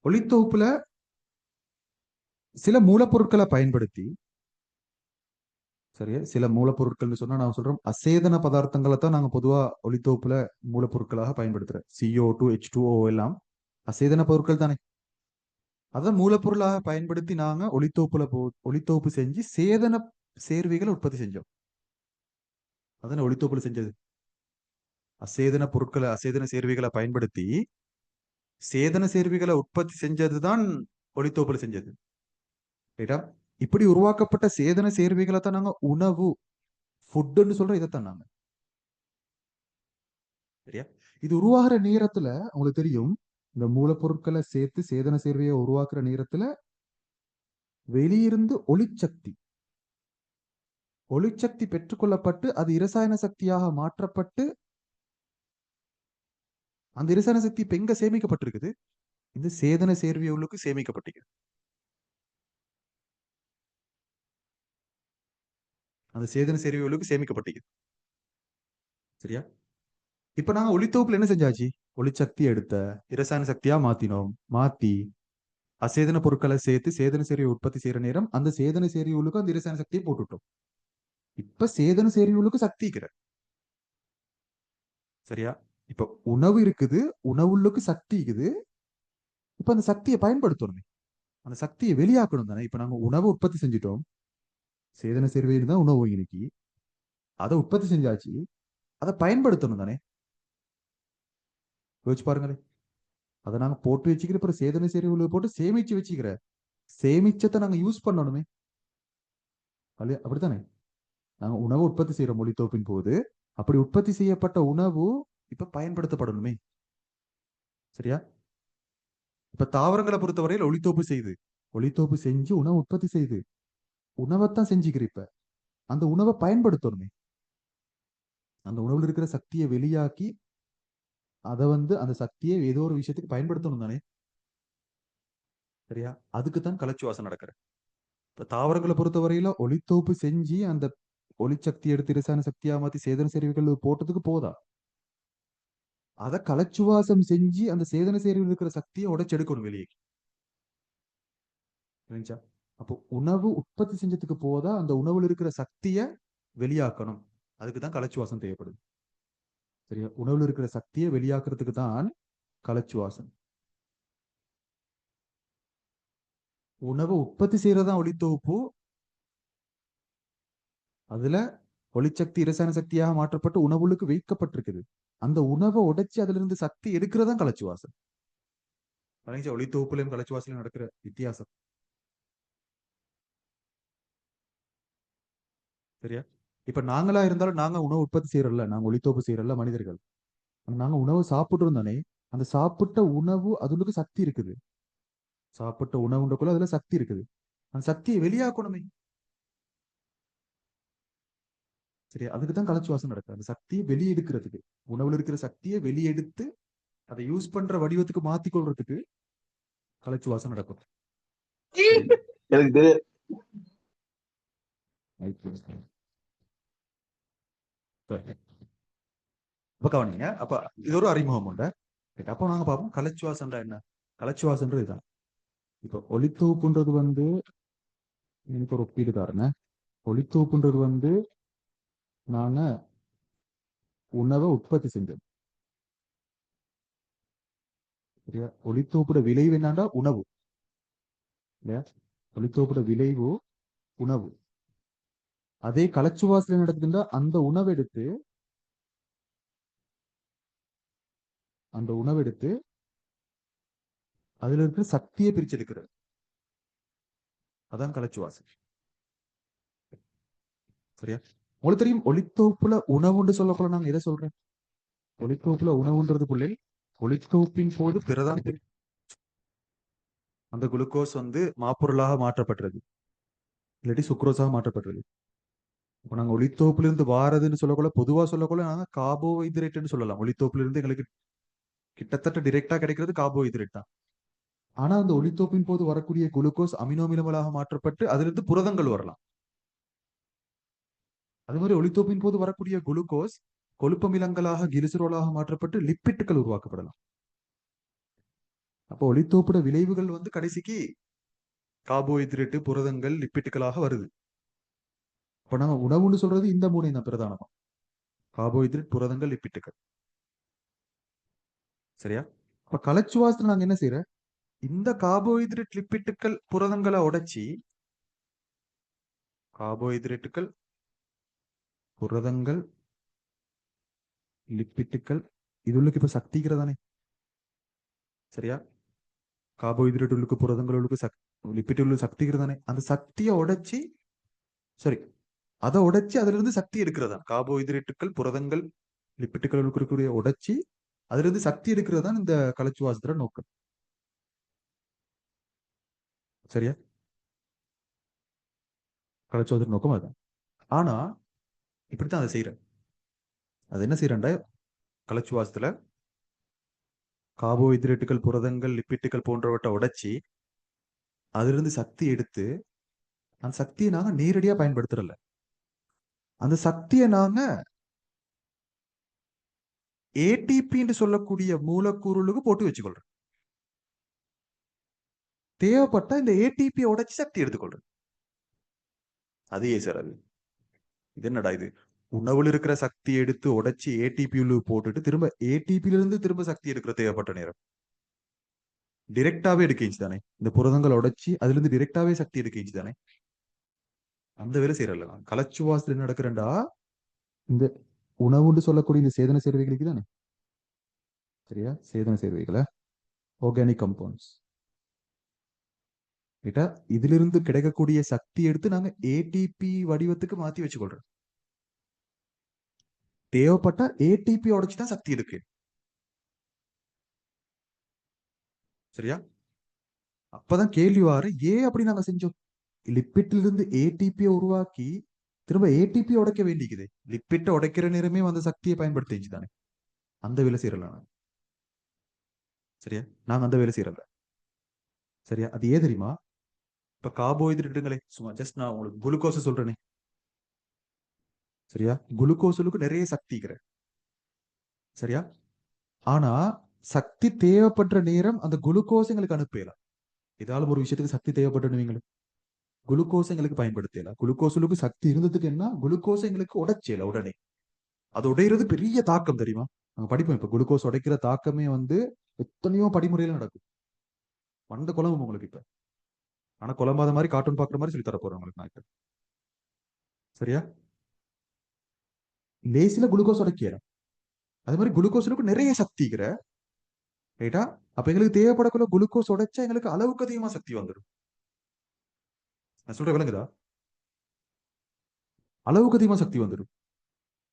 ஒளித்தொகுப்புல சில மூலப்பொருட்களை பயன்படுத்தி, சரியா, சில மூலப்பொருட்கள்னு சொன்னா நான் சொல்றோம் அசேதன பதார்த்தங்களை தான் நாங்க பொதுவா ஒளித்தொகுப்புல மூலப்பொருட்களாக பயன்படுத்துறோம். CO2 H2O எல்லாம் அசேதன பொருட்கள் தானே. அதை மூலப்பொருளாக பயன்படுத்தி நாங்க ஒளித்தொகுப்பு செஞ்சு சேதன சேர்வைகளை உற்பத்தி செஞ்சோம். அதான ஒளித்தொகுப்புல செஞ்சது. அசேதன பொருட்களை அசேதன சேர்வைகளை பயன்படுத்தி சேதன சேர்வைகளை உற்பத்தி செஞ்சதுதான் ஒளித்தொகுப்புல செஞ்சது. ரைட்டா? இப்படி உருவாக்கப்பட்ட சேதன சேர்வைகளை தான் நாங்க உணவு ஃபுட்னு சொல்ற இதைத்தான் நாங்க. சரியா? இது உருவாகிற நேரத்துல உங்களுக்கு தெரியும், இந்த மூலப்பொருட்களை சேர்த்து சேதன சேர்வையை உருவாக்குற நேரத்துல வெளியிருந்து ஒளிச்சக்தி பெற்றுக்கொள்ளப்பட்டு அது இரசாயன சக்தியாக மாற்றப்பட்டு அந்த இரசாயன சக்தி இப்ப எங்க சேமிக்கப்பட்டிருக்குது? இந்த சேதன சேர்வியுள்ளுக்கு சேமிக்கப்பட்டிருக்கு. அந்த சேதன சேர்வியுள்ளுக்கு சேமிக்கப்பட்டிருக்கு. சரியா? இப்ப நாங்க ஒளித்தொகுப்புல என்ன செஞ்சாச்சு? ஒளிச்சக்தி எடுத்த இரசாயன சக்தியா மாத்தினோம். மாத்தி அசேதன பொருட்களை சேர்த்து சேதன சேரியை உற்பத்தி செய்யற நேரம் அந்த சேதன சேரியுள்ளுக்கு அந்த இரசாயன சக்தியை போட்டுட்டோம். இப்ப சேதன சேரியுள்ளுக்கு சக்தி இருக்கிற. சரியா? இப்ப உணவு இருக்குது, உணவுள்ளுக்கு சக்தி இருக்குது. இப்ப அந்த சக்தியை பயன்படுத்தணுமே, அந்த சக்தியை வெளியாக்கணும் தானே. இப்ப நாங்க உணவை உற்பத்தி செஞ்சுட்டோம். சேதன சேர்வையில் தான் உணவு இன்னைக்கு. அதை உற்பத்தி செஞ்சாச்சு, அதை பயன்படுத்தணும் தானே. யோசிச்சு பாருங்களேன். அதை நாங்க போட்டு வச்சுக்கிற அப்புறம் சேதன சேர்வை போட்டு சேமிச்சு வச்சுக்கிற சேமிச்சத்தை நாங்க யூஸ் பண்ணணுமே. அப்படித்தானே. நாங்க உணவு உற்பத்தி செய்யற மொழித்தோப்பின் போது அப்படி உற்பத்தி செய்யப்பட்ட உணவு இப்ப பயன்படுத்தப்படணுமே. சரியா? இப்ப தாவரங்களை பொறுத்தவரையில் ஒளித்தோப்பு செஞ்சு உணவு உற்பத்தி செய்து உணவைத்தான் செஞ்சுக்கிற. இப்ப அந்த உணவை பயன்படுத்தணுமே. அந்த உணவுல இருக்கிற சக்தியை வெளியாக்கி அதை அந்த சக்தியை ஏதோ ஒரு விஷயத்துக்கு பயன்படுத்தணும் தானே. சரியா? அதுக்குத்தான் கலச்சுவாசம் நடக்கிற. இப்ப தாவரங்களை பொறுத்தவரையில ஒளித்தோப்பு செஞ்சு அந்த ஒளிச்சக்தி எடுத்து இரசாயன சக்தியா மாத்தி சேதன சேர்வைகள் போட்டதுக்கு போதா, அதை கலச்சுவாசம் செஞ்சு அந்த சேதன சேர்வில் இருக்கிற சக்தியை உடைச்செடுக்கணும் வெளியே. அப்போ உணவு உற்பத்தி செஞ்சதுக்கு போதா அந்த உணவுல இருக்கிற சக்தியை வெளியாக்கணும். அதுக்குதான் கலச்சுவாசம் தேவைப்படுது. சரியா? உணவுல இருக்கிற சக்தியை வெளியாக்குறதுக்கு தான் கலச்சுவாசம். உணவை உற்பத்தி செய்யறதா ஒளித்தொகுப்பு. அதுல ஒளிச்சக்தி இரசாயன சக்தியாக மாற்றப்பட்டு உணவுகளுக்கு வைக்கப்பட்டிருக்குது. அந்த உணவை உடைச்சு அதுல இருந்து சக்தி எடுக்கிறதா கலச்சுவாசம். ஒளித்தொகுப்புலையும் கலச்சுவாசலையும் நடக்கிற வித்தியாசம். சரியா? இப்ப நாங்களா இருந்தாலும் நாங்க உணவு உற்பத்தி செய்யறோம்ல, நாங்க ஒளித்தொகுப்பு செய்யறோம்ல மனிதர்கள். நாங்க உணவு சாப்பிடுறோம் தானே. அந்த சாப்பிட்ட உணவு அதுக்கு சக்தி இருக்குது. சாப்பிட்ட உணவுன்றக்குள்ள அதுல சக்தி இருக்குது. அந்த சக்தியை வெளியாக்கணுமே. சரி, அதுக்குதான் கலச்சுவாசம் நடக்குது. அந்த சக்தியை வெளியெடுக்கிறதுக்கு, உணவுல இருக்கிற சக்தியை வெளியெடுத்து அதை யூஸ் பண்ற வடிவத்துக்கு மாத்தி கொள்றதுக்கு கலச்சுவாசம் நடக்கும். அப்ப கவனிங்க. அப்ப இது ஒரு அறிமுகம் உண்டு. அப்போ நாங்க பார்ப்போம் கலச்சுவாசம்டா என்ன. கலச்சுவாசம்ன்றது இதுதான். இப்ப ஒளித்தொகுப்புன்றது எனக்கு ஒரு ஒப்பீடு தாருங்க. ஒளித்தொகுப்புன்றது நாங்க உணவை உற்பத்தி செஞ்சோம். சரியா? ஒளித்தொகுப்போட விளைவு என்னண்டா உணவு. இல்லையா? ஒளித்தொகுப்போட விளைவு உணவு. அதே கலச்சுவாசல நடக்குதுன்னா அந்த உணவெடுத்து அதுல இருக்கிற சக்தியை பிரிச்செடுக்கிறது. அதான் கலச்சுவாசம். சரியா? உங்களுக்கு தெரியும் ஒளித்தொகுப்புல உணவுன்னு சொல்லக்குள்ள நாங்க எதை சொல்றேன்? ஒளித்தொகுப்புல உணவுன்றதுக்குள்ளே ஒளித்தொகுப்பின் போது பிறதான் அந்த குளுக்கோஸ் மாப்பொருளாக மாற்றப்பட்டது, இல்லாட்டி சுக்ரோஸாக மாற்றப்பட்டது. இப்போ நாங்க ஒளித்தொகுப்புல இருந்து வாரதுன்னு சொல்லக்குள்ள பொதுவா சொல்லக்குள்ள நாங்க கார்போஹைட்ரேட்னு சொல்லலாம். ஒளித்தொகுப்புல இருந்து எங்களுக்கு கிட்டத்தட்ட டிரெக்டா கிடைக்கிறது கார்போஹைட்ரேட் தான். ஆனா அந்த ஒளித்தொகுப்பின் போது வரக்கூடிய குளுக்கோஸ் அமினோமிலங்களாக மாற்றப்பட்டு அதிலிருந்து புரதங்கள் வரலாம். அது மாதிரி ஒளித்தொகுப்பின் போது வரக்கூடிய குளுக்கோஸ் கொழுப்பமிலங்களாக கிளிசரோலாக மாற்றப்பட்டு லிப்பிட்டுகள் உருவாக்கப்படலாம். அப்போ ஒளித்தோப்புட விளைவுகள் வந்து கடைசிக்கு கார்போஹைட்ரேட்டு, புரதங்கள், லிப்பிட்டுகளாக வருது. இப்ப நாங்க உணவுன்னு சொல்றது இந்த மூணையும் தான் பிரதானமா. கார்போஹைட்ரேட், புரதங்கள், லிப்பிட்டுகள். சரியா? இப்ப கலச்சுவாசத்துல நாங்க என்ன செய்யறோம்? இந்த கார்போஹைட்ரேட், லிப்பிட்டுகள், புரதங்களை உடைச்சி கார்போஹைட்ரேட்டுகள், புரதங்கள், லிப்பிட்டுகள் இது உள்ளுக்கு இப்ப சக்திக்கிறதானே. சரியா? கார்போஹைட்ரேட் உள்ளுக்கு, புரதங்கள் உள்ளுக்கு, லிப்பிட் உள்ளுக்கு சக்திக்கிறதானே. அந்த சக்தியை உடைச்சி சரி அதை உடைச்சி அதுல இருந்து சக்தி எடுக்கிறதா. கார்போஹைட்ரேட்டுகள், புரதங்கள், லிப்பிட்டுகள் இருக்கக்கூடிய உடைச்சி அதுல இருந்து சக்தி எடுக்கிறது தான் இந்த கலச்சுவாசத்துல நோக்கம். சரியா? கலச்சுவாசத்துல நோக்கம் அதுதான். ஆனா இப்படித்தான் அதை செய்யறேன். அது என்ன செய்யறேன்டா, கலச்சுவாசத்துல கார்போஹைட்ரேட்டுகள், புரதங்கள், லிப்பிட்டுகள் போன்றவற்றை உடைச்சி அதுல இருந்து சக்தி எடுத்து அந்த சக்தியை நாங்க நேரடியா பயன்படுத்துறல. அந்த சக்தியை நாங்க ஏடிபின்னு சொல்லக்கூடிய மூலக்கூறுகளுக்கு போட்டு வச்சுக்கொள்றோம். தேவைப்பட்டா இந்த ஏடிபி உடைச்சு சக்தி எடுத்துக்கொள்றோம். அதே சார் அது இது என்னடா இது, உணவுல இருக்கிற சக்தி எடுத்து உடைச்சு ஏடிபி போட்டுட்டு திரும்ப ஏடிபில இருந்து திரும்ப சக்தி எடுக்கிற தேவைப்பட்ட நேரம் டிரெக்டாவே எடுக்க தானே. இந்த புரதங்களை உடைச்சு அதுல இருந்து டிரெக்டாவே சக்தி எடுக்க தானே. அந்த வேலை செய்யறல. கலச்சுவாசத்துல என்ன நடக்கிறேன்டா, இந்த உணவுன்னு சொல்லக்கூடிய இந்த சேதன சேர்வைகளுக்கு தானே. சரியா? சேதன சேர்வைகளை ஆர்கானிக் கம்பவுண்ட்ஸ் கிட்ட இதுல இருந்து கிடைக்கக்கூடிய சக்தி எடுத்து நாங்க ஏடிபி வடிவத்துக்கு மாத்தி வச்சுக்கொள்றோம். தேவைப்பட்ட ஏடிபி உடைச்சுதான் சக்தி எடுக்கு. சரியா? அப்பதான் கேள்வி வாரு, ஏன் அப்படி நாங்க செஞ்சோம்? லிப்பிட்ல இருந்து ஏடிபியை உருவாக்கி திரும்ப ஏடிபி உடைக்க வேண்டிக்குது. லிப்பிட்டை உடைக்கிற நேரமே அந்த சக்தியை பயன்படுத்திச்சு தானே. அந்த வேலை செய்யறல. சரியா? நாங்க அந்த வேலை செய்யறல. சரியா? அது ஏன் தெரியுமா? இப்ப கார்போஹைட்ரேட்டுங்களே சும்மா ஜஸ்ட் நான் உங்களுக்கு குளுக்கோஸ் சொல்றேனே. சரியா? குளுக்கோஸுக்கு நிறைய சக்திக்கிற. சரியா? ஆனா சக்தி தேவைப்படுற நேரம் அந்த குளுக்கோஸ் எங்களுக்கு அனுப்பலாம். ஏதாவது ஒரு விஷயத்துக்கு சக்தி தேவைப்பட்டு குளுக்கோஸ் எங்களுக்கு பயன்படுத்தலாம். குளுக்கோஸுக்கு சக்தி இருந்ததுக்கு என்ன, குளுக்கோஸ் எங்களுக்கு உடைச்சல உடனே. அது உடையிறது பெரிய தாக்கம் தெரியுமா. நாங்க படிப்போம். இப்ப குளுக்கோஸ் உடைக்கிற தாக்கமே வந்து எத்தனையோ படிமுறையில நடக்கும். மண்ட குழம்பு உங்களுக்கு இப்ப. ஆனா குழம்பாத மாதிரி கார்ட்டூன் பாக்குற மாதிரி சொல்லி தர போறேன் உங்களுக்கு நான் இப்ப. சரியா? லேசில குளுக்கோஸ் உடைக்கலாம். அது மாதிரி குளுக்கோஸுக்கு நிறைய சக்திக்கிற. ரைட்டா? அப்ப எங்களுக்கு தேவைப்படக்குள்ள குளுக்கோஸ் உடைச்சா எங்களுக்கு அளவுக்கு அதிகமா சக்தி வந்துடும். நான் சொல்ற விளங்குதா? அளவுக்கு அதிகமா சக்தி வந்துடும்.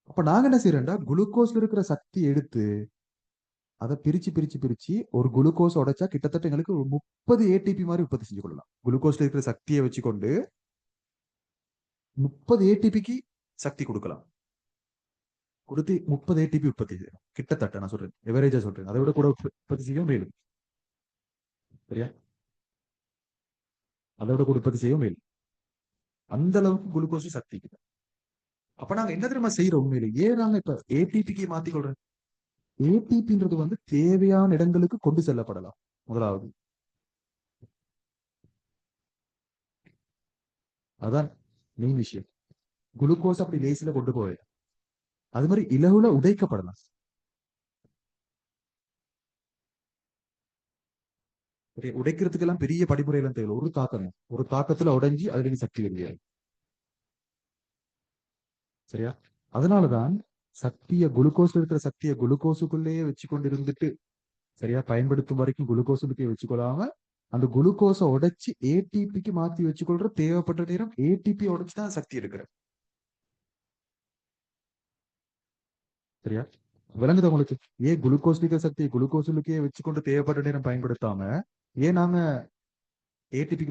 அப்ப நாங்க என்ன செய்யறோம்டா, குளுக்கோஸ்ல இருக்கிற சக்தி எடுத்து அதை பிரிச்சு பிரிச்சு பிரிச்சு ஒரு குளுக்கோஸ் உடைச்சா கிட்டத்தட்ட எங்களுக்கு ஒரு 30 ஏடிபி மாதிரி உற்பத்தி செஞ்சு கொள்ளலாம். குளுக்கோஸ்ல இருக்கிற சக்தியை வச்சுக்கொண்டு 30 ஏடிபிக்கு சக்தி கொடுக்கலாம். கொடுத்து 30 ஏடிபி உற்பத்தி செய்யணும். கிட்டத்தட்ட நான் சொல்றேன், எவரேஜா சொல்றேன். அதை விட கூட உற்பத்தி செய்ய மேலும். சரியா? அதை விட கூட உற்பத்தி செய்ய மேலும். அந்த அளவுக்கு குளுக்கோஸ் சக்தி. அப்ப நாங்க என்ன தெரியுமா செய்யறோம் உண்மையில, ஏன் நாங்க இப்ப ஏடிபிக்கு மாத்திக்கொள்றோம்? ஏடிபின்றது வந்து தேவையான இடங்களுக்கு கொண்டு செல்லப்படலாம். முதலாவது அதான் மெயின் விஷயம். குளுக்கோஸ் அப்படி லேசில கொண்டு போய் அது மாதிரி இலகுல உடைக்கப்படலாம். உடைக்கிறதுக்கு எல்லாம் பெரிய படிமுறையெல்லாம் தேவை. ஒரு தாக்கம், ஒரு தாக்கத்துல உடைஞ்சி அதுல இருந்து சக்தி வெளியாது. சரியா? அதனாலதான் சக்திய குளுக்கோஸ்ல இருக்கிற சக்தியை குளுக்கோஸுக்குள்ளேயே வச்சு கொண்டு இருந்துட்டு சரியா பயன்படுத்தும் வரைக்கும் குளுக்கோஸுக்கே வச்சுக்கொள்ளாம அந்த குளுக்கோஸை உடைச்சு ஏடிபிக்கு மாத்தி வச்சுக்கொள்ற தேவைப்பட்ட நேரம் ஏடிபி உடைச்சுதான் சக்தி எடுக்கிற. சரியா? விளங்குது உங்களுக்கு? ஏன் குளுக்கோஸ் இருக்கிற சக்தியை குளுக்கோஸுக்கே வச்சுக்கொண்டு தேவைப்பட்ட நேரம் பயன்படுத்தாம ஏன் நாங்க ஏடிபிக்கு